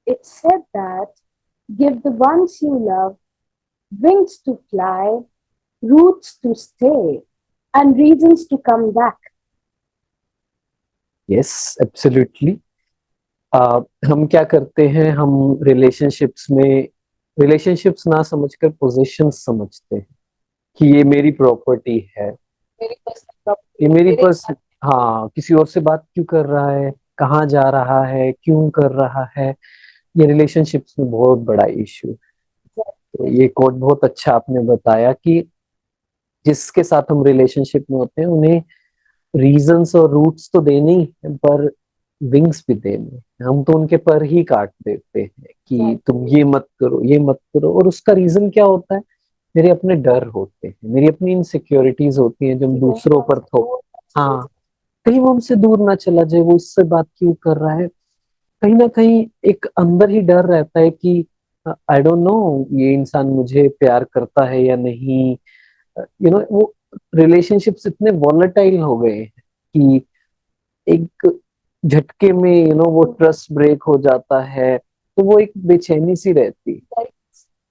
It's said that give the ones you love wings to fly, roots to stay, and reasons to come back. Yes, absolutely. हम क्या करते हैं, हम relationships में relationships ना समझकर पोजीशंस समझते हैं कि ये मेरी प्रॉपर्टी है, मेरी पर्सनल ये प्रॉपर्टी है, मेरी मेरे पर्स हाँ, किसी और से बात क्यों कर रहा है, कहाँ जा रहा है, क्यों कर रहा है। ये रिलेशनशिप्स में बहुत बड़ा इशू। तो ये कोट बहुत अच्छा आपने बताया कि जिसके साथ हम रिलेशनशिप में होते हैं उन्हें रीजंस और रूट्स तो देने ही हैं, पर विंग्स भी देने हैं। हम तो उनके पर ही काट देते हैं कि तुम ये मत करो, ये मत करो। और उसका रीजन क्या होता है? मेरे अपने डर होते हैं, मेरी अपनी इनसिक्योरिटीज होती हैं जो हम दूसरों पर थोप। हाँ, कहीं वो हमसे दूर ना चला जाए, वो इससे बात क्यों कर रहा है। कहीं ना कहीं एक अंदर ही डर रहता है कि आई डोंट नो ये इंसान मुझे प्यार करता है या नहीं। वो रिलेशनशिप्स इतने वॉलेटाइल हो गए हैं कि एक झटके में वो ट्रस्ट ब्रेक हो जाता है, तो वो एक बेचैनी सी रहती। Like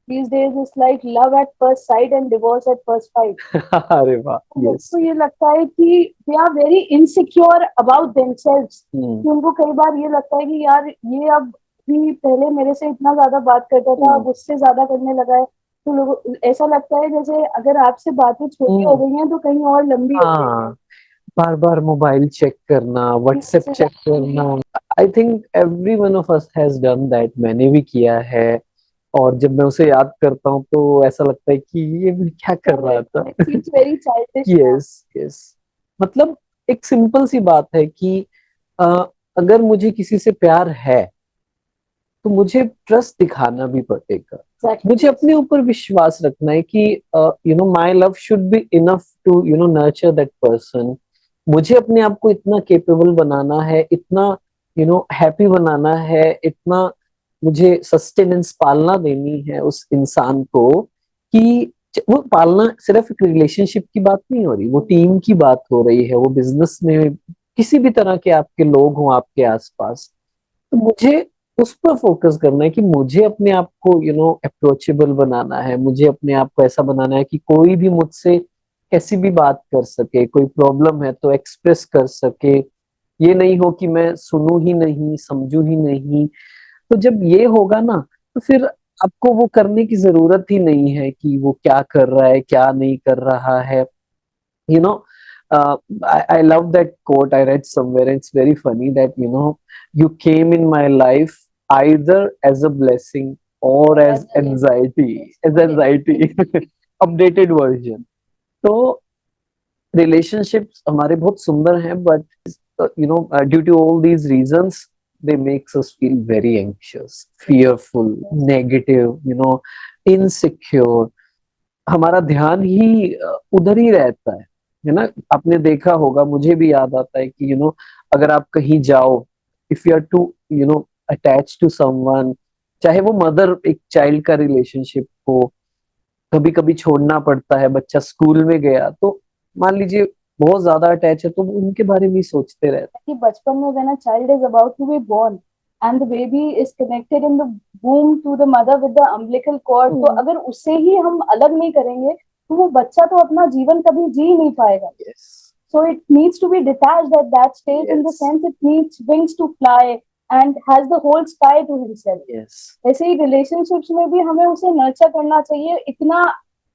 these days it's like love at first sight and divorce at first fight. अरे वाह, यस। मुझको ये लगता है कि they are very insecure about themselves, कि उनको कई बार ये लगता है कि यार ये अब भी पहले मेरे से इतना ज्यादा बात करता था, अब उससे ज्यादा करने लगा है। तो लोगों ऐसा लगता है जैसे अगर आपसे बातें छोटी हो गई हैं तो कहीं और लंबी हो गई हाँ, बार बार मोबाइल चेक करना, है। व्हाट्सएप चेक करना। I think every one of us has done that, मैंने भी किया है। और जब मैं उसे याद करता हूँ तो ऐसा लगता है कि ये मैं क्या कर रहा था। It feels very childish now. Yes, yes. मतलब एक सिंपल सी बात है कि अ, अगर मुझे किसी से प्यार है तो मुझे ट्रस्ट दिखाना भी पड़ेगा। मुझे अपने ऊपर विश्वास रखना है कि my love should be enough to nurture that person. मुझे अपने आप को इतना केपेबल बनाना है, इतना हैप्पी बनाना है, इतना मुझे सस्टेनेंस पालना देनी है उस इंसान को कि वो पालना सिर्फ एक रिलेशनशिप की बात नहीं हो रही, वो टीम की बात हो रही है, वो बिजनेस में किसी भी तरह के आपके लोग हों आपके आसपास। तो मुझे उस पर फोकस करना है कि मुझे अपने आप को अप्रोचेबल बनाना है, मुझे अपने आप को ऐसा बनाना है कि कोई भी मुझसे कैसी भी बात कर सके, कोई प्रॉब्लम है तो एक्सप्रेस कर सके। ये नहीं हो कि मैं सुनूं ही नहीं, समझू ही नहीं। तो जब ये होगा ना, तो फिर आपको वो करने की जरूरत ही नहीं है कि वो क्या कर रहा है, क्या नहीं कर रहा है। you know I love that quote I read somewhere, and it's very funny that you came in my life either as a blessing or और as anxiety updated version. तो relationships हमारे बहुत सुंदर हैं, but due to all these reasons they makes us feel very anxious, fearful, negative, insecure। हमारा ध्यान ही उधर ही रहता है ना। आपने देखा होगा, मुझे भी याद आता है कि अगर आप कहीं जाओ, if you are to attach to someone, चाहे वो मदर एक चाइल्ड का रिलेशनशिप हो, कभी कभी छोड़ना पड़ता है। बच्चा स्कूल में गया तो मान लीजिए बहुत ज्यादा अटैच है, तो उनके बारे में ही सोचते रहते कि बचपन में when a child is about to be born and the baby is connected in the womb to the mother with the umbilical cord, तो अगर उससे ही हम अलग नहीं करेंगे तो वो बच्चा तो अपना जीवन कभी जी नहीं पाएगा। हैं। Yes, So it needs to be detached at that stage, in the yes, sense it needs wings to fly and has the whole sky to himself. Yes. ऐसे ही रिलेशनशिप्स में भी हमें उसे नर्चर करना चाहिए, इतना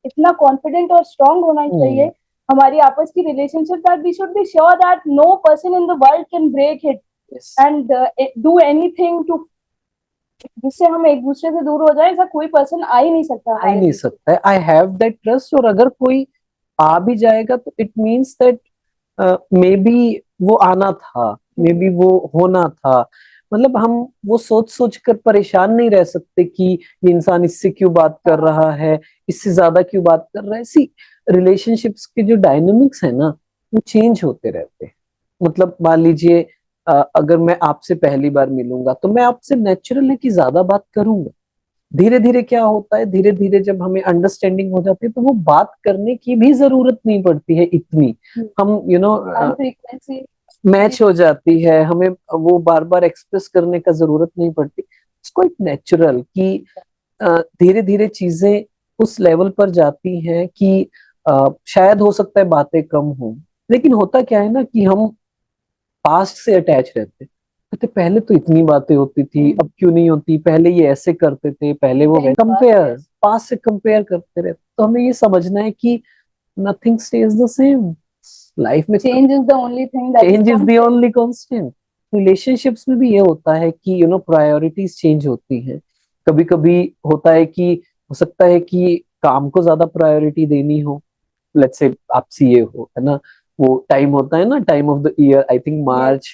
इतना कॉन्फिडेंट और स्ट्रांग होना चाहिए हमारी आपस की relationship, that we should be sure that no person in the world can break it yes, and do anything to, जिससे हम एक दूसरे से दूर हो जाए। ऐसा कोई पर्सन आ ही नहीं सकता आ ही हमारे नहीं बीच में। सकता है। I have that trust. और अगर कोई आ भी जाएगा तो it means that may be वो आना था, मे बी वो होना था। मतलब हम वो सोच सोच कर परेशान नहीं रह सकते कि ये इंसान इससे क्यों बात कर रहा है, इससे ज्यादा क्यों बात कर रहा है। सी, रिलेशनशिप्स के जो डायनामिक्स है ना, वो चेंज होते रहते हैं। मतलब मान लीजिए अगर मैं आपसे पहली बार मिलूंगा तो मैं आपसे नेचुरल है कि ज्यादा बात करूंगा। धीरे धीरे क्या होता है, धीरे धीरे जब हमें अंडरस्टैंडिंग हो जाती है तो वो बात करने की भी जरूरत नहीं पड़ती है इतनी। हम फ्रीक्वेंसी मैच हो जाती है, हमें वो बार बार एक्सप्रेस करने का जरूरत नहीं पड़ती। इसको एक नेचुरल कि धीरे धीरे चीजें उस लेवल पर जाती हैं कि शायद हो सकता है बातें कम हो, लेकिन होता क्या है ना कि हम पास्ट से अटैच रहते हैं। कहते पहले तो इतनी बातें होती थी, अब क्यों नहीं होती, पहले ये ऐसे करते थे, पहले वो कंपेयर, पास्ट से कंपेयर करते रहते। तो हमें ये समझना है कि nothing stays the same life में, change is the only thing that change is the only constant. Relationships में भी ये होता है कि प्रायोरिटीज चेंज होती हैं। कभी कभी होता है कि हो सकता है कि काम को ज्यादा प्रायोरिटी देनी हो, लेट्स से आप सीए हो, है ना, वो टाइम होता है ना, time of the year, I think March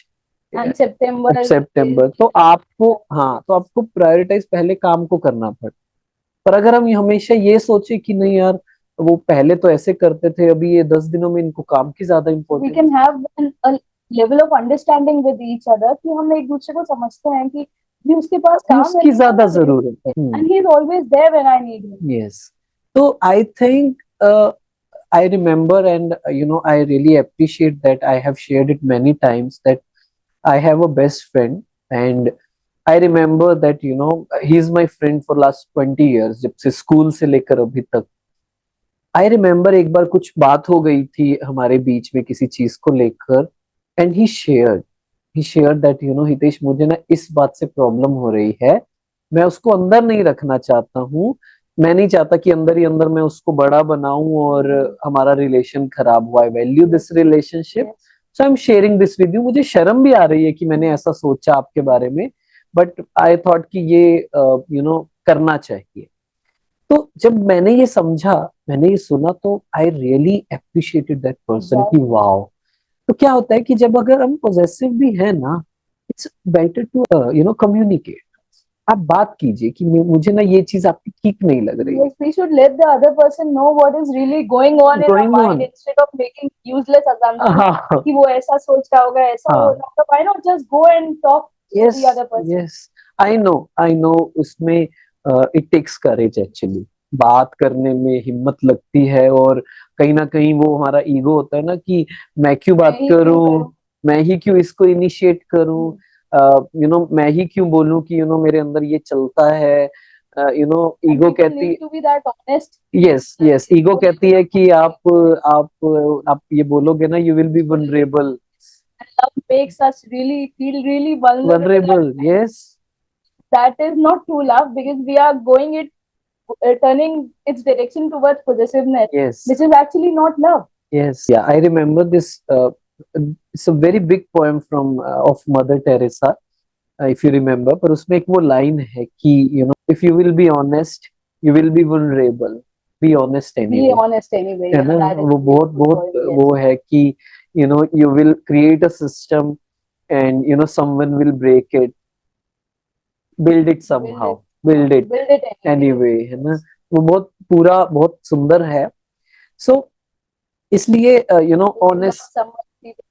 and September. तो आपको, हाँ, तो आपको प्रायोरिटाइज पहले काम को करना पड़ता। पर अगर हम हमेशा ये सोचे कि नहीं यार, वो पहले तो ऐसे करते थे, अभी ये 10 दिनों में इनको काम की ज्यादा वी importance, can have a level of understanding with each other कि हम एक दूसरे को समझते हैं कि भी उसके पास काम है, उसकी ज्यादा जरूरत है। and he is always there when I need him. Yes. So I think I remember, and I really appreciate that I have shared it many times, that I have a best friend, and I remember that he is my friend for last 20 years, जब से school से लेकर अभी तक। I remember एक बार कुछ बात हो गई थी हमारे बीच में किसी चीज को लेकर, and he shared that Hitesh, मुझे ना इस बात से प्रॉब्लम हो रही है, मैं उसको अंदर नहीं रखना चाहता हूँ, मैं नहीं चाहता कि अंदर ही अंदर मैं उसको बड़ा बनाऊं और हमारा रिलेशन खराब हुआ, I value this relationship, so I am sharing this with you. मुझे शर्म भी आ रही है कि मैंने ऐसा सोचा आपके बारे में, बट आई थॉट कि ये करना चाहिए। तो जब मैंने ये समझा, मैंने ये सुना, तो I really appreciated that person कि वाओ। तो क्या होता है कि जब अगर हम पॉजेसिव भी है ना, इट्स बेटर टू कम्युनिकेट। आप बात कीजिए कि मुझे ना ये चीज आपकी ठीक नहीं लग रही है। We should let the other person know what is really going on in our mind instead of making useless assumptions कि वो ऐसा सोच रहा होगा, ऐसा हो रहा होगा। Why not just go and talk to the other person? Yes, I know उसमें it takes courage actually, बात करने में हिम्मत लगती है, और कहीं ना कहीं वो हमारा ईगो होता है ना कि मैं क्यों बात करूं, मैं ही क्यों इसको इनिशिएट करूं, मैं ही क्यों बोलूं कि मेरे अंदर ये चलता है, ईगो कहती है, यस ईगो कहती है कि आप ये बोलोगे ना, you will be vulnerable, love makes us really feel really vulnerable. Yes, that is not true love, because we are going it turning its direction towards possessiveness, yes, which is actually not love. Yes, yeah, I remember this. It's a very big poem from of Mother Teresa, if you remember. पर उसमें एक वो line है कि if you will be honest, you will be vulnerable. Be honest anyway. Be honest anyway. है ना, वो बहुत वो है कि you will create a system, and someone will break it, build it somehow, build it anyway, है ना। वो बहुत पूरा बहुत सुंदर है। So इसलिए honest,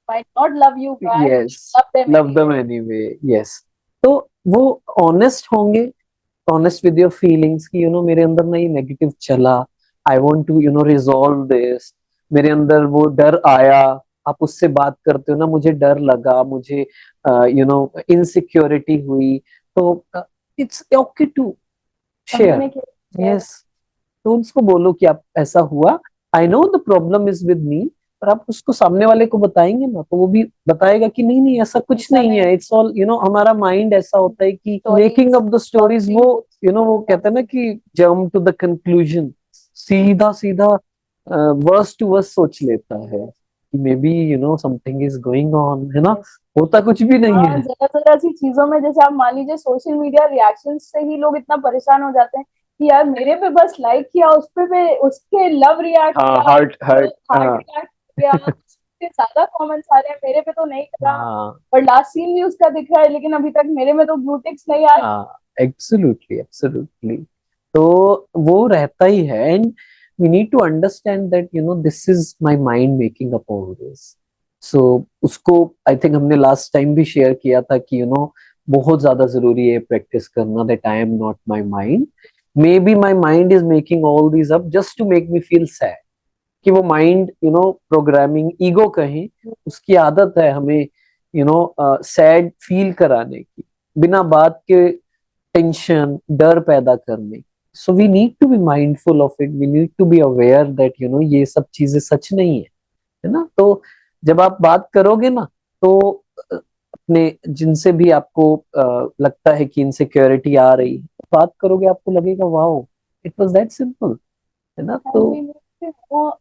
might not love you back, yes, love them anyway, yes। तो वो honest होंगे, honest with your feelings कि मेरे अंदर ना ये नेगेटिव चला, I want to resolve this, मेरे अंदर वो डर आया, आप उससे बात करते हो ना, मुझे डर लगा, मुझे इनसिक्योरिटी हुई, तो it's okay to share, yes. तो उसको बोलो कि आप ऐसा हुआ, I know the problem is with me, पर आप उसको सामने वाले को बताएंगे ना, तो वो भी बताएगा कि नहीं नहीं ऐसा कुछ नहीं है, इट्स ऑल हमारा माइंड ऐसा होता है कि मेकिंग अप द स्टोरीज, वो वो कहते हैं ना कि जम्प टू द कंक्लूजन, सीधा सीधा वर्स टू वर्स सोच लेता है कि may be something is going on, है ना, होता कुछ भी नहीं है। जरा जरा सी चीजों में, जैसे आप मान लीजिए सोशल मीडिया रिएक्शन से ही लोग इतना परेशान हो जाते हैं कि यार मेरे पे बस लाइक किया, उस पे उसके लव रिएक्ट, हार्ट किया, ज्यादा कमेंट्स आ रहे हैं, मेरे पे तो नहीं करा, और लास्ट सीन भी उसका दिख रहा है, लेकिन अभी तक मेरे में तो ब्लू टिक्स नहीं आए। Absolutely absolutely. तो वो रहता ही है, and we need to understand that this is my mind making up all this. So उसको आई थिंक हमने लास्ट टाइम भी शेयर किया था कि बहुत ज्यादा जरूरी है प्रैक्टिस करना, that I am not my mind, maybe my mind is making all this up just to make me feel sad, कि वो माइंड प्रोग्रामिंग, ईगो कहें, उसकी आदत है हमें सैड फील कराने की, बिना बात के टेंशन, डर पैदा करने। So we need to be mindful of it, we need to be aware that ये सब चीजें सच नहीं है ना। तो जब आप बात करोगे ना, तो अपने जिनसे भी आपको लगता है कि इनसिक्योरिटी आ रही है, बात करोगे आपको लगेगा wow, it was that simple, है ना। And तो we need to be more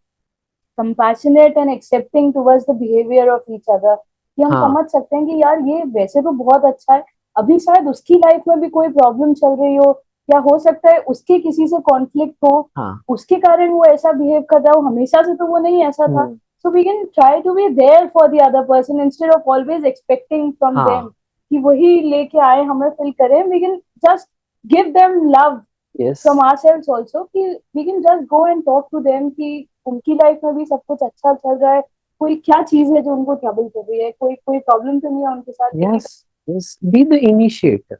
compassionate and accepting towards the behavior of each other, कि हम हाँ समझ सकते हैं कि यार ये वैसे तो बहुत अच्छा है, अभी शायद उसकी लाइफ में भी कोई प्रॉब्लम चल रही हो, या हो सकता है उसके किसी से कॉन्फ्लिक्ट हो, हाँ उसके कारण वो ऐसा बिहेव कर रहा हो, हमेशा से तो वो नहीं ऐसा था। So we can try to be there for the other person instead of always expecting from them हाँ कि वही लेके आए, हमें फिल करें। We can just give them love yes from ourselves also, कि we can just go and talk to them कि उनकी लाइफ में भी सब कुछ अच्छा चल रहा है, कोई क्या चीज है जो उनको ट्रबल कर रही है, कोई कोई प्रॉब्लम तो नहीं है उनके साथ, yes yes, be the initiator.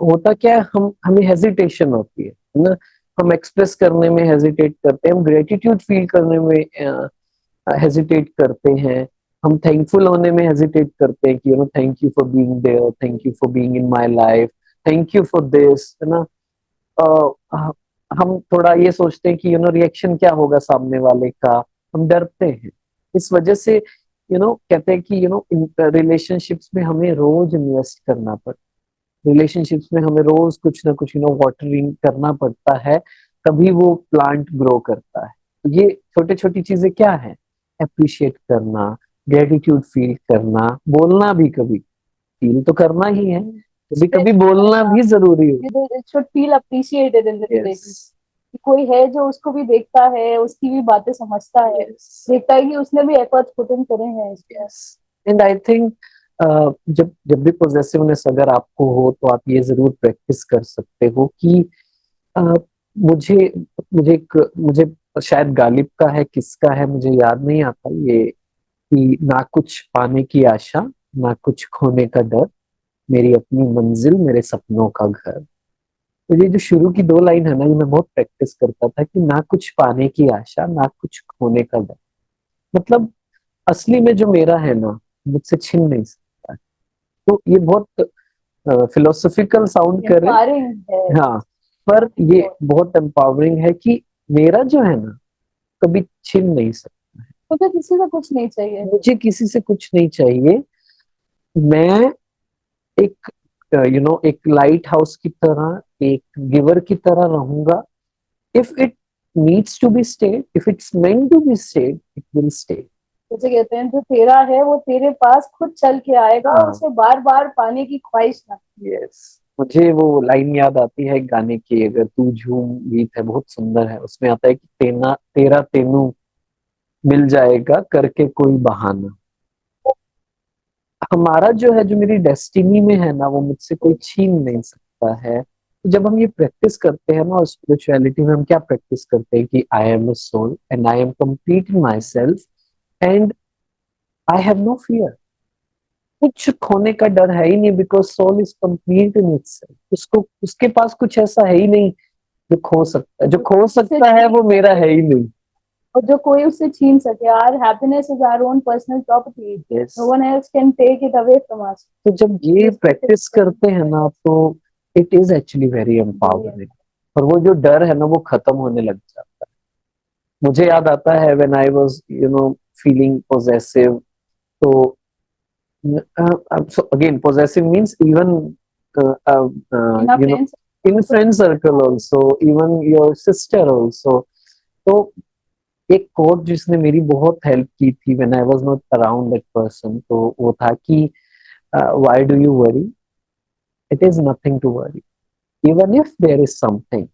होता क्या है, हम हमें हेजिटेशन होती है ना, हम एक्सप्रेस करने में हेजिटेट करते हैं, हम ग्रेटिट्यूड फील करने में हेजिटेट करते हैं, हम थैंकफुल होने में हेजिटेट करते हैं कि thank you for being there, thank you for being in my life, thank you for this, है ना। अ, हम थोड़ा ये सोचते हैं कि रिएक्शन क्या होगा सामने वाले का, हम डरते हैं। इस वजह से कहते हैं कि इन रिलेशनशिप्स में हमें रोज इन्वेस्ट करना पड़ता है, रिलेशनशिप्स में हमें रोज कुछ ना कुछ वाटरिंग करना पड़ता है, तभी वो प्लांट ग्रो करता है। तो ये छोटी छोटी चीजें क्या है, अप्रिशिएट करना, ग्रेटिट्यूड फील करना, बोलना भी कभी फील तो करना ही है, कभी कभी बोलना भी जरूरी हो। it should feel appreciated in the yes relationship, कि कोई है जो उसको भी देखता है, उसकी भी बातें समझता है, यस देखता है कि उसने भी एफर्ट्स पुट इन करे हैं इसमें। यस। एंड आई थिंक जब जब भी पोजेसिवनेस अगर आपको हो, तो आप ये जरूर प्रैक्टिस कर सकते हो कि uh, मुझे मुझे शायद गालिब का है, किसका है मुझे याद नहीं आता ये, कि ना कुछ पाने की आशा, ना कुछ खोने का डर, मेरी अपनी मंजिल मेरे सपनों का घर। तो ये जो शुरू की दो लाइन है ना, ये मैं बहुत प्रैक्टिस करता था कि ना कुछ पाने की आशा, ना कुछ खोने का डर। मतलब असली में जो मेरा है ना, मुझसे छिन नहीं सकता। तो ये बहुत फिलोसफिकल साउंड करे, एम्पावरिंग है। हाँ, पर ये बहुत एम्पावरिंग है कि मेरा जो है ना, कभी छिन नहीं सकता। मुझे किसी से कुछ नहीं चाहिए। मुझे किसी से कुछ नहीं चाहिए। मैं एक एक लाइट हाउस की तरह, एक गिवर की तरह रहूंगा। If it needs to be stayed, if it's meant to be stayed, it will stay. जैसे कहते हैं जो तेरा है वो तेरे पास खुद चल के आएगा, हाँ उसे बार बार पाने की ख्वाहिश ना। यस, मुझे वो लाइन याद आती है एक गाने की, अगर तू झूम, गीत है बहुत सुंदर है, उसमें आता है कि तेना तेरा तेनू मिल जाएगा करके कोई बहाना। हमारा जो है, जो मेरी डेस्टिनी में है ना, वो मुझसे कोई छीन नहीं सकता है। तो जब हम ये प्रैक्टिस करते हैं ना, और स्पिरिचुअलिटी में हम क्या प्रैक्टिस करते हैं कि I am a soul and I am complete in myself and I have no fear. कुछ खोने का डर है ही नहीं, because soul is complete in itself. उसको, उसके पास कुछ ऐसा है ही नहीं जो खो सकता है, जो खो सकता है वो मेरा है ही नहीं। और जो कोई उससे छीन सके, our happiness is our own personal property, yes, no one else can take it away from us. तो जब ये प्रैक्टिस करते हैं ना, तो it is actually very empowering, और वो जो डर है ना, वो खत्म होने लग जाता है। मुझे याद आता है when I was feeling possessive, तो so again possessive means even in a you know friends. in friend circle also, even your sister also। तो एक कोट जिसने मेरी बहुत हेल्प की थी when I was not around that person, तो वो था कि why do you worry, it is nothing to worry, even if there is something,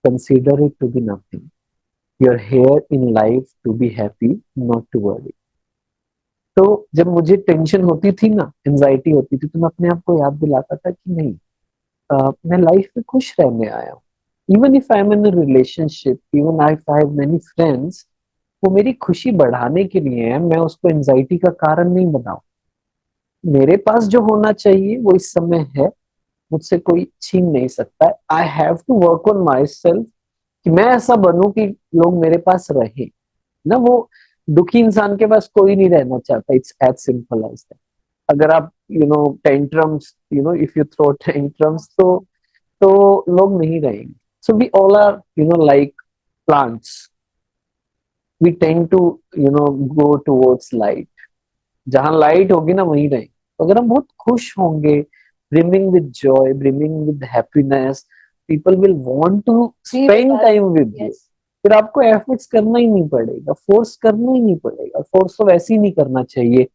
consider it to be nothing, you're here in life to be happy, not to worry। तो जब मुझे tension होती थी ना, एंजाइटी होती थी, तो मैं अपने आप को याद दिलाता था कि नहीं, मैं लाइफ में खुश रहने आया हूँ। Even if I am in relationship, even if I have many friends, वो मेरी खुशी बढ़ाने के लिए है, मैं उसको एंजाइटी का कारण नहीं बनाऊं। मेरे पास जो होना चाहिए वो इस समय है, मुझसे कोई छीन नहीं सकता है। I have to work on myself, कि मैं ऐसा बनूं कि लोग मेरे पास रहे ना। वो दुखी इंसान के पास कोई नहीं रहना चाहता, it's as simple as that. अगर आप tantrums, if you throw tantrums, तो तो लोग नहीं रहेंगे. So we all are like plants. We tend to go towards light. जहां लाइट होगी ना वहीं रहेंगे. तो अगर हम बहुत खुश होंगे, brimming with joy, brimming with happiness, people will want to spend time with you. फिर आपको एफर्ट्स करना ही नहीं पड़ेगा, फोर्स करना ही नहीं पड़ेगा. फोर्स तो वैसे ही नहीं करना चाहिए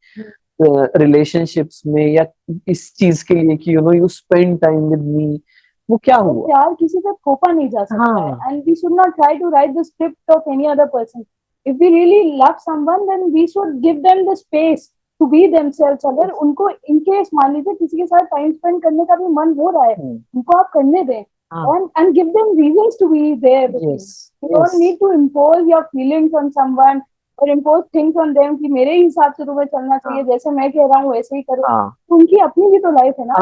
रिलेशनशिप्स में या इस चीज के लिए कि you spend time with me. वो क्या हुआ? प्यार किसी पे थोपा नहीं जा सकता है. And we should not try to write the script of any other person. If we really love someone then we should give them the space to be themselves. अगर उनको इनकेस मान लीजिए किसी के साथ टाइम स्पेंड करने का भी मन हो रहा है, उनको आप करने दें. And give them reasons to be there. You don't need to impose your feelings on someone or impose things on them कि मेरे हिसाब से तुम्हें चलना चाहिए, जैसे मैं कह रहा हूँ वैसे ही करो. उनकी अपनी भी तो लाइफ है ना.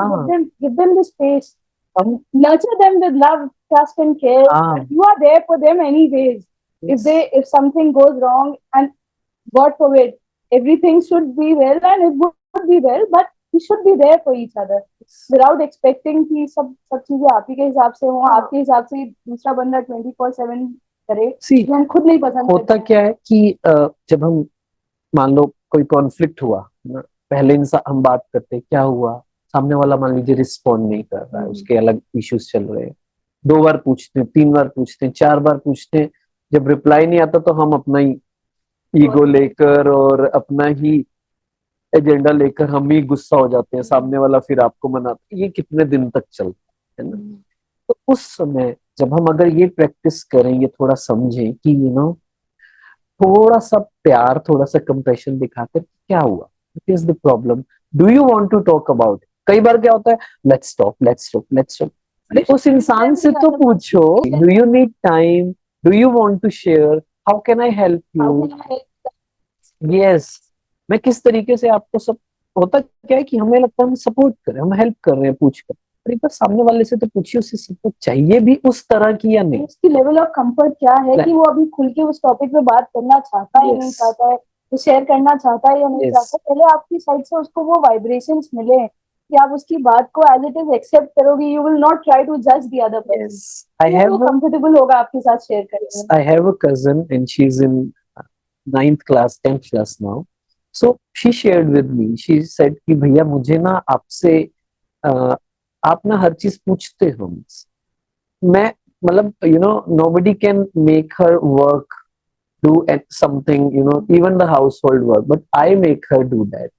Give them the space. Nurture them with love, trust and care. You are there for them anyways. If something goes wrong, and God forbid, everything should be well and it would be well, but we should be there for each other without expecting कि सब चीजें आप ही के हिसाब से हो, आपके हिसाब से दूसरा बंदा 24/7 करे. हम खुद नहीं पसंद. होता क्या है कि जब हम मान लो कोई कॉन्फ्लिक्ट हुआ ना, पहले इंसान हम बात करते क्या हुआ, सामने वाला मान लीजिए रिस्पॉन्ड नहीं कर रहा है, उसके अलग इश्यूज चल रहे हैं. 2 बार पूछते हैं, 3 बार पूछते हैं, 4 बार पूछते हैं. जब रिप्लाई नहीं आता तो हम अपना ही ईगो लेकर और अपना ही एजेंडा लेकर हम ही गुस्सा हो जाते हैं. सामने वाला फिर आपको मनाता है. ये कितने दिन तक चलता है ना. तो उस समय जब हम अगर ये प्रैक्टिस करें, ये थोड़ा समझें कि थोड़ा सा प्यार, थोड़ा सा कंपैशन दिखाकर क्या हुआ, what is the problem, do you want to talk about. कई बार क्या होता है, let's talk let's talk let's talk. अरे उस इंसान से तो पूछो, do you need time, do you want to share, how can I help you. Yes, मैं किस तरीके से आपको सब. होता क्या है कि हमें लगता है हम सपोर्ट कर रहे हैं, हम हेल्प कर रहे हैं पूछ कर. पर एक बार सामने वाले से तो पूछिए उसे सपोर्ट चाहिए भी उस तरह की या नहीं. उसकी लेवल ऑफ कंफर्ट क्या है कि वो अभी खुल के उस टॉपिक पे बात करना चाहता है या नहीं चाहता है, वो शेयर करना चाहता है या नहीं चाहता. पहले आपकी साइड से उसको वो वाइब्रेशंस मिले कि आप उसकी बात को एज इट इज एक्सेप्ट करोगे. You will not try to जज the other person. I have comfortable होगा आपके साथ शेयर करने में. I have a cousin and she is in 9th class 10th class now. So she shared with me, she said कि भैया मुझे ना आपसे आप ना हर चीज पूछते हो. मैं मतलब nobody can make her work, do something, even the household work, but I make her do that.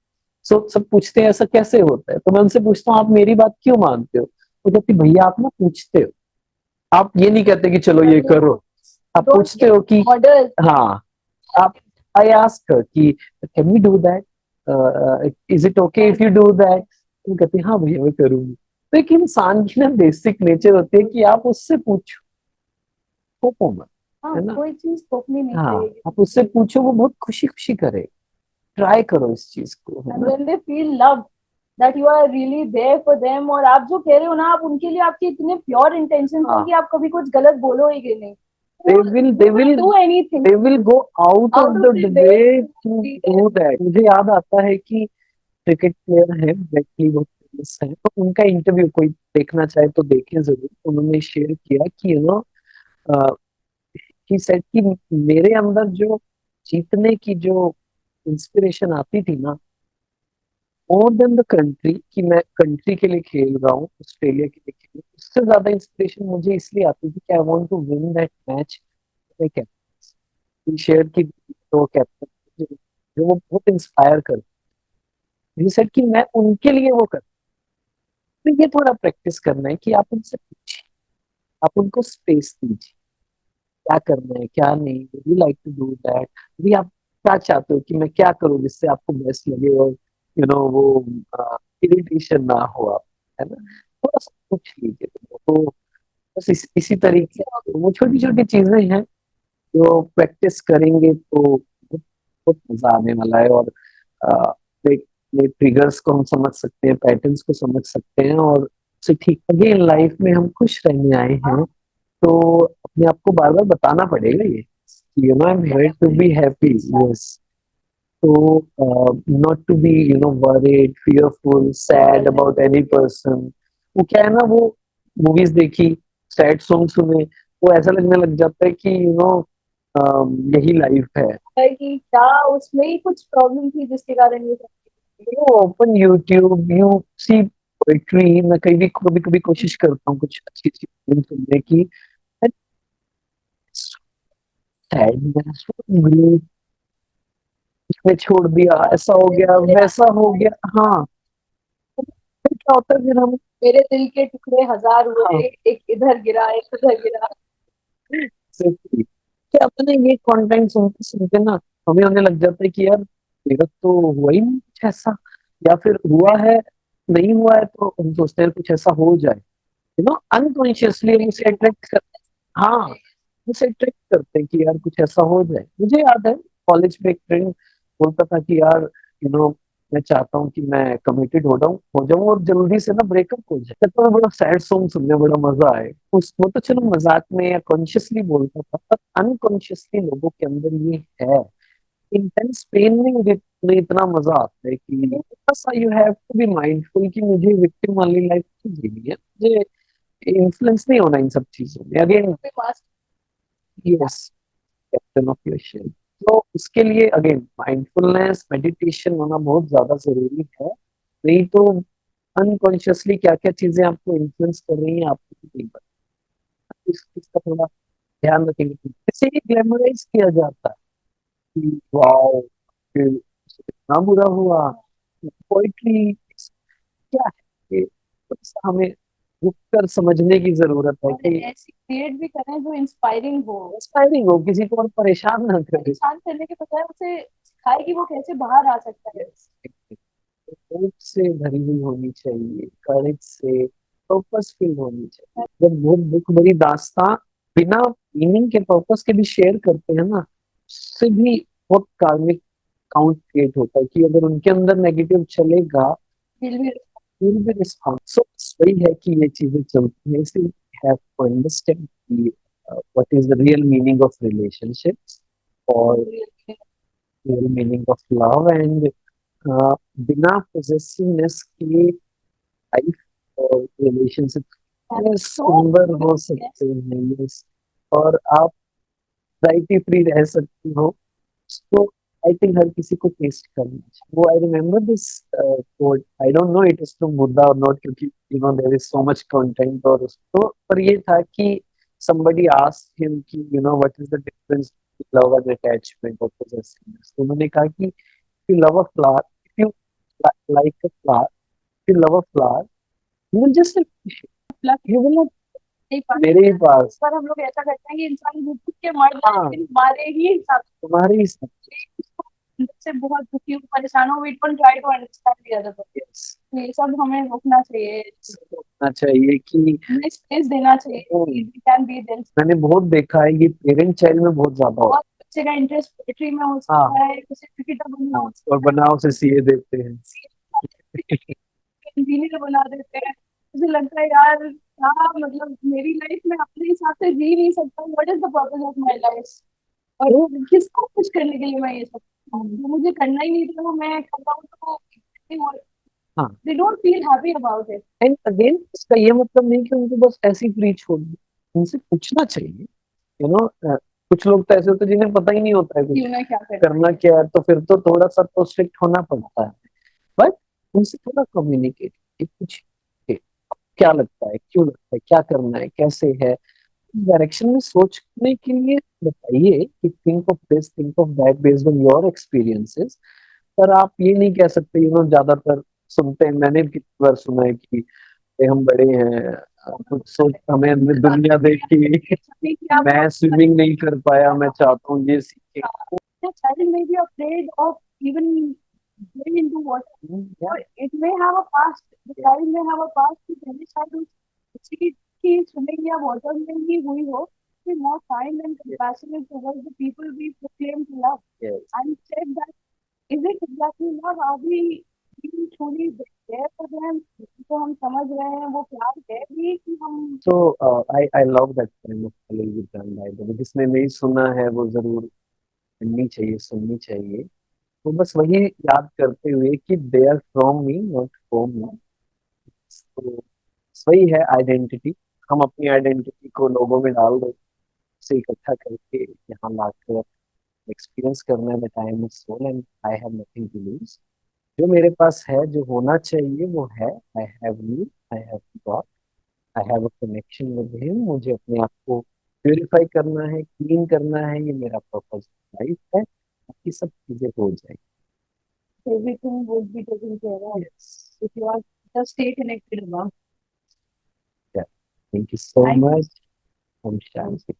So सब पूछते हैं ऐसा कैसे होता है. तो मैं उनसे पूछता हूँ आप मेरी बात क्यों मानते हो. वो कहती भैया आप ना पूछते हो, आप ये नहीं कहते कि चलो ये करो, आप पूछते हो कि हाँ. आप I ask her कि can we do that, is it okay if you do that. वो कहती है हाँ भैया मैं करूंगी. तो एक इंसान की ना बेसिक नेचर होती है कि आप उससे पूछो, थोपो मत, है ना. कोई चीज थोपनी नहीं चाहिए. आप उससे पूछो, वो बहुत खुशी खुशी करे. ट्राई करो इस चीज को. And when they feel loved, that you are really there for them, और आप जो कह रहे हो ना, आप उनके लिए आपके इतने प्योर इंटेंशन हैं कि आप कभी कुछ गलत बोलोगे नहीं. They will do anything. They will go out of the way to do that. मुझे याद आता है कि क्रिकेट प्लेयर है ब्रेटली, वो फेमस है. तो उनका इंटरव्यू कोई देखना चाहे तो देखें जरूर. उन्होंने शेयर किया कि ही सेड कि मेरे अंदर जो जीतने की जो इंस्पिरेशन आती थी ना, मोर देन द कंट्री, कि मैं कंट्री के लिए खेल रहा हूँ, ऑस्ट्रेलिया के लिए खेल रहा हूँ, उससे ज्यादा इंस्पिरेशन मुझे इसलिए आती थी कि I want to win that match. Captain share की तो कैप्टन जो वो बहुत इंस्पायर कर. ही सेड कि मैं उनके लिए वो कर. तो ये थोड़ा प्रैक्टिस करना है कि आप उनसे पूछिए, आप उनको स्पेस दीजिए, क्या करना है क्या नहीं. You like to do that, भी आप क्या चाहते हो कि मैं क्या करूं जिससे आपको बेस्ट लगे और वो इरिटेशन ना हो आप, है ना. थोड़ा सा पूछ लीजिए. तो बस इसी तरीके वो छोटी छोटी चीजें हैं जो प्रैक्टिस करेंगे तो बहुत मजा आने वाला है. और ट्रिगर्स को हम समझ सकते हैं, पैटर्न्स को समझ सकते हैं और उसे ठीक अगेन लाइफ में हम खुश रहने आए हैं. तो अपने आप को बार बार बताना पड़ेगा ये, I am here to be happy. Yes. So not to be worried, fearful, sad about any person. वो क्या है ना, वो मूवीज देखी, सैड सॉन्ग सुने, तो ऐसा लगने लग जाता है कि यही लाइफ है। कि क्या उसमें ही कुछ प्रॉब्लम थी जिसके कारण ये सब चीजें you open YouTube, you see poetry. मैं कभी कभी कभी कोशिश करता हूँ कुछ अच्छी अच्छी फिल्म सुनने की। सैडनेस, इसने छोड़ दिया, ऐसा हो गया, मेरे वैसा हो गया। हाँ, फिर क्या होता है, फिर हम। मेरे दिल के टुकड़े हजार हाँ, हुए, एक इधर गिरा एक उधर गिरा। exactly। क्या अपने ये कंटेंट सुनते सुनते ना हमें होने लग जाता है कि यार मेरा तो हुआ ही नहीं कुछ ऐसा, या फिर हुआ है, नहीं हुआ है, तो हम सोचते हैं कुछ ऐसा हो जाए। अनकॉन्शियसली हम उसे अट्रैक्ट कर। हाँ, उसे अट्रैक्ट करते हैं कि यार कुछ ऐसा हो जाए। मुझे याद है कॉलेज में एक फ्रेंड बोलता था कि यार यू नो मैं चाहता हूँ कि मैं कमिटेड हो जाऊं और जल्दी से ना ब्रेकअप हो जाए, तो मैं बड़ा सैड सॉन्ग सुनने में बड़ा मजा आए। उस वो तो चलो मजाक में या कॉन्शियसली बोलता था, पर अनकॉन्शियसली लोगों के अंदर ये है। इंटेंस पेन में मुझे में इतना मजा आता है कि बस you have to be mindful कि मुझे विक्टिम वाली लाइफ जीनी है, मुझे इन्फ्लुएंस नहीं होना इन सब चीजों में। Again, yes, captain of your ship. तो उसके लिए अगेन माइंडफुलनेस, मेडिटेशन होना बहुत ज्यादा जरूरी है। नहीं तो अनकॉन्शियसली क्या क्या चीजें आपको इन्फ्लुएंस कर रही हैं आपको भी नहीं पता। इस चीज का थोड़ा ध्यान रखेंगे। इसे ही ग्लैमराइज किया जाता है कि वाओ, फिर इतना बुरा हुआ। पोइट्री क्या है ये, थोड़ा सा हमें रुक कर समझने की जरूरत है और कि ऐसी क्रिएट भी करें जो इंस्पायरिंग हो, इंस्पायरिंग हो, किसी को और परेशान ना करे। परेशान करने के बजाय उसे सिखाए कि वो कैसे बाहर आ सकता है। होप से भरी हुई होनी चाहिए, करेज से, पर्पसफुल होनी चाहिए। जब बहुत दुख भरी दास्तां बिना मीनिंग के, पर्पस के भी शेयर करते हैं ना, उससे भी बहुत कार्मिक काउंट क्रिएट होता है कि अगर उनके अंदर नेगेटिव चलेगा, दिल भी विल बी रिस्पॉन्स। सो वही है कि ये चीजें चलती हैं, इसलिए हैव टू अंडरस्टैंड कि what is the real meaning of relationships और real meaning of love. And बिना पोजेसिवनेस के लाइफ और रिलेशनशिप सुंदर हो सकते हैं। yes। और आप एंजाइटी फ्री रह सकती हो, उसको आई थिंक हर किसी को टेस्ट करना चाहिए। वो I remember this quote, I don't know it is from Buddha or not, क्योंकि there is so much content और उसको, पर ये था कि somebody asked him कि what is the difference between love and attachment or possessiveness। तो उन्होंने कहा कि if you love a flower, if you like a flower, if you love a flower, you will just appreciate, you will not। नहीं पाते। मेरे ही पास। पर हम लोग ऐसा करते हैं कि इंसान रुक के मर जाए हाँ, लेकिन हमारे ही हिसाब तुम्हारे ही साथ। से बहुत दुखी हूँ, परेशान हूँ, we don't try to understand the other yes। Person. ये सब हमें रोकना चाहिए, होना चाहिए कि हमें स्पेस देना चाहिए कि वी कैन बी देयर। मैंने बहुत देखा है, ये पेरेंट चाइल्ड में बहुत ज्यादा होता बहुत बच्चे का इंटरेस्ट पोएट्री में हो है। हाँ, सकता है, किसी क्रिकेटर बनना हाँ, हो और सकता बनाओ से सीए देते हैं। है, इंजीनियर बना देते हैं। मुझे लगता है यार क्या मतलब मेरी लाइफ में अपने हिसाब से जी नहीं सकता, what is the purpose of my life, और किसको खुश करने के लिए मैं ये सब करता हूँ? जो मुझे करना ही नहीं था वो मैं कर रहा हूँ, तो हाँ, they don't feel happy about it. And again इसका ये मतलब नहीं कि उनको बस ऐसे ही फ्री छोड़ दो, उनसे पूछना चाहिए। यू नो कुछ लोग तो ऐसे होते हैं जिन्हें पता ही नहीं होता है कि कुछ मैं क्या कर करना क्या है, तो फिर तो थोड़ा सा तो स्ट्रिक्ट होना पड़ता है। बट उनसे थोड़ा कम्युनिकेट, कुछ क्या लगता है, क्यों लगता है, क्या करना है, कैसे है, डायरेक्शन में सोचने के लिए बताइए कि think of this, think of that based on your experiences. पर आप ये नहीं कह सकते। ज्यादातर सुनते हैं, मैंने भी कितनी बार सुना है कि "ए, हम बड़े हैं, कुछ सोच, हमें दुनिया देखी, मैं स्विमिंग नहीं कर पाया, मैं चाहता हूँ ये सीखे"। The child may be afraid of even going into water. Yeah, Or it may have a past. The child may have a past कि पहले शायद उसकी की swimming या water में ही हुई हो, be more kind and compassionate towards the people we proclaim to love, yes। and check that is it exactly love? Are we being truly there for them? तो हम समझ रहे हैं वो प्यार है भी कि हम। So I love that kind of Khalil Gibran Bible। जिसने नहीं सुना है वो जरूर पढ़नी चाहिए, सुननी चाहिए। तो बस वही याद करते हुए कि they are from me not from me. तो वही है आइडेंटिटी। हम अपनी आइडेंटिटी को लोगों में डाल दो, उसे इकट्ठा करके यहाँ लाकर एक्सपीरियंस करने में time is soul and I have nothing to lose. जो मेरे पास है, जो होना चाहिए वो है। I have you, I have God, I have a connection with him. मुझे अपने आप को प्यूरिफाई करना है, क्लीन करना है, ये मेरा पर्पस लाइफ है। बाकी सब चीजें हो जाएगी। Everything would be taken care of Yes. if you are just stay connected, Abha. Yeah. Thank you so Thank you. much. Om Shanti.